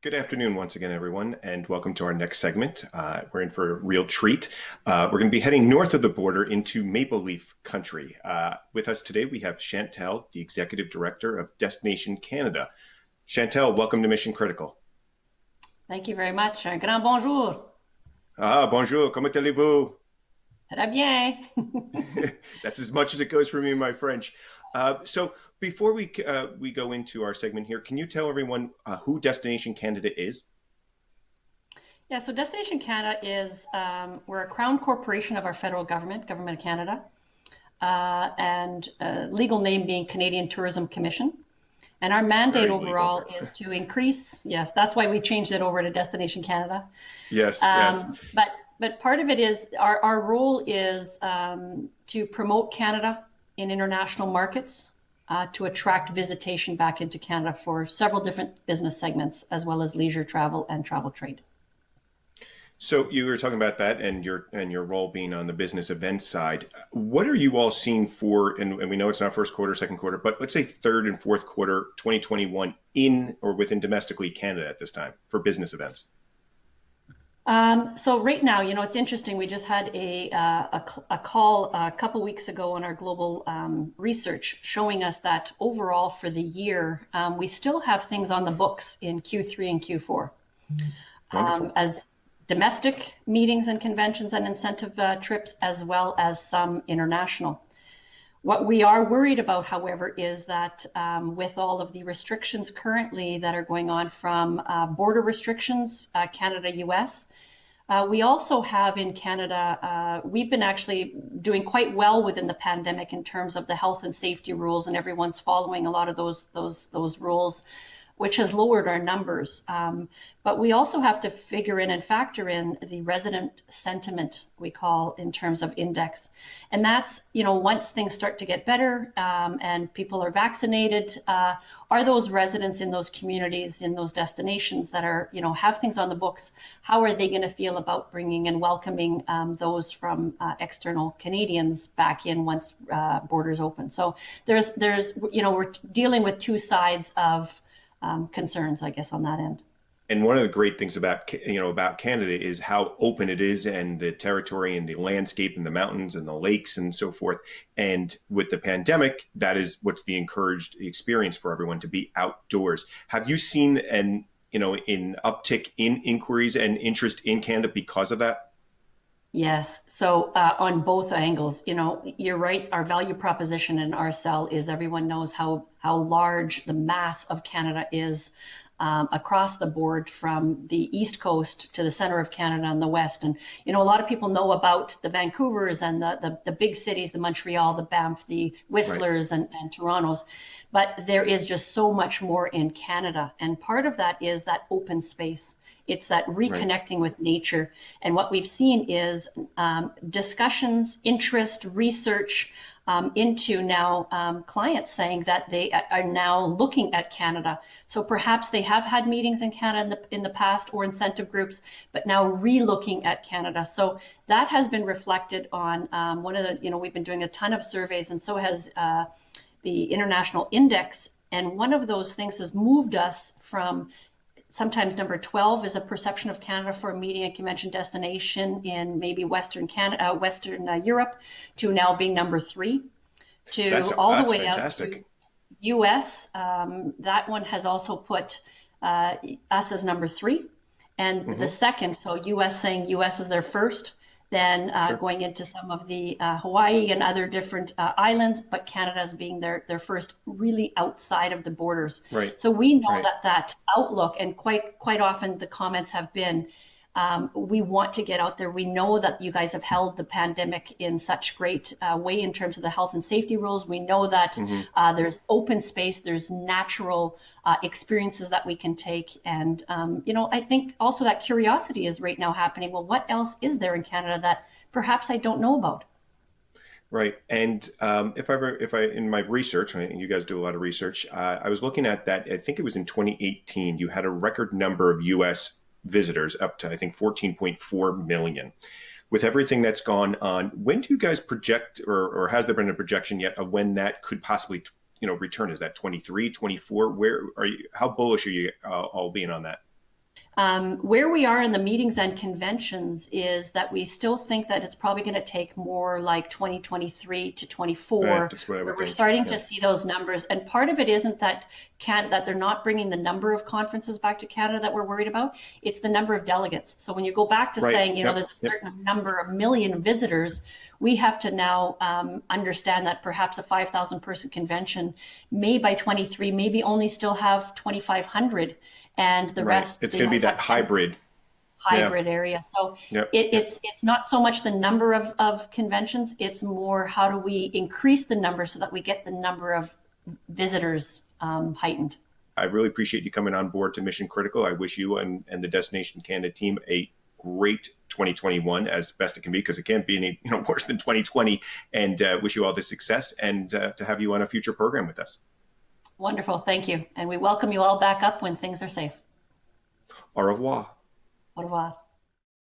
Good afternoon once again, everyone, and welcome to our next segment. We're in for a real treat. We're going to be heading north of the border into Maple Leaf Country. With us today, we have Chantal, the Executive Director of Destination Canada. Chantal, welcome to Mission Critical. Thank you very much. Un grand bonjour. Ah, bonjour, comment allez-vous? Très bien. That's as much as it goes for me in my French. So before we go into our segment here, can you tell everyone who Destination Canada is? Yeah, so Destination Canada is, we're a crown corporation of our federal government, Government of Canada, and legal name being Canadian Tourism Commission. And our mandate Very legal. overall is to increase, yes, that's why we changed it over to Destination Canada. Yes, yes. But part of it is our role is to promote Canada in international markets, to attract visitation back into Canada for several different business segments, as well as leisure travel and travel trade. So you were talking about that and your role being on the business events side. What are you all seeing for, and we know it's not first quarter, second quarter, but let's say third and fourth quarter 2021 in or within domestically Canada at this time for business events? So right now, it's interesting. We just had a call a couple weeks ago on our global research showing us that overall for the year, we still have things on the books in Q3 and Q4, Wonderful. as domestic meetings and conventions and incentive trips, as well as some international. What we are worried about, however, is that with all of the restrictions currently that are going on from border restrictions, Canada, US, we also have in Canada, we've been actually doing quite well within the pandemic in terms of the health and safety rules, and everyone's following a lot of those rules, which has lowered our numbers. But we also have to figure in and factor in the resident sentiment, we call, in terms of index. And that's, once things start to get better and people are vaccinated, are those residents in those communities, in those destinations that are, have things on the books, how are they going to feel about bringing and welcoming those from external Canadians back in once borders open? So we're dealing with two sides of concerns, I guess, on that end. And one of the great things about Canada is how open it is, and the territory and the landscape and the mountains and the lakes and so forth. And with the pandemic, that is what's the encouraged experience for everyone, to be outdoors. Have you seen in uptick in inquiries and interest in Canada because of that? Yes. So on both angles, you're right. Our value proposition in our sell is everyone knows how large the mass of Canada is, across the board from the East Coast to the center of Canada and the West. And, a lot of people know about the Vancouvers and the big cities, the Montreal, the Banff, the Right. Whistlers and Torontos. But there is just so much more in Canada. And part of that is that open space. It's that Right. reconnecting with nature. And what we've seen is discussions, interest, research into now clients saying that they are now looking at Canada. So perhaps they have had meetings in Canada in the past, or incentive groups, but now re-looking at Canada. So that has been reflected on one of the, we've been doing a ton of surveys, and so has the International Index. And one of those things has moved us from sometimes number 12 is a perception of Canada for a meeting and convention destination in maybe Western Canada, Western Europe, to now being number 3, to all the That's way out to fantastic. US. That one has also put us as number 3, and the Hmm. second, so US saying US is their first, then Sure. going into some of the Hawaii and other different islands, but Canada as being their first really outside of the borders. Right. So we know Right. that outlook, and quite often the comments have been, we want to get out there. We know that you guys have held the pandemic in such great way in terms of the health and safety rules. We know that Hmm. there's open space, there's natural experiences that we can take. And, I think also that curiosity is right now happening. Well, what else is there in Canada that perhaps I don't know about? Right. And if I in my research, and you guys do a lot of research, I was looking at that. I think it was in 2018. You had a record number of U.S. visitors, up to I think 14.4 million. With everything that's gone on, when do you guys project, or has there been a projection yet of when that could possibly, return? Is that 23, 24? Where are you? How bullish are you all being on that? Where we are in the meetings and conventions is that we still think that it's probably going to take more like 2023 to 24, That's what I where would we're think. starting Yeah. to see those numbers. And part of it isn't that that they're not bringing the number of conferences back to Canada that we're worried about. It's the number of delegates. So when you go back to Right. saying, Yep. there's a Yep. certain number of million visitors, we have to now understand that perhaps a 5,000 person convention may by 23 maybe only still have 2,500, and the Right. rest It's they going to be might that have 10 hybrid. Yeah. hybrid area. So Yep. Yep. it's not so much the number of conventions, it's more how do we increase the number so that we get the number of visitors heightened. I really appreciate you coming on board to Mission Critical. I wish you and the Destination Canada team a great 2021 as best it can be, because it can't be any worse than 2020. And wish you all the success, and to have you on a future program with us. Wonderful, thank you. And we welcome you all back up when things are safe. Au revoir. Au revoir.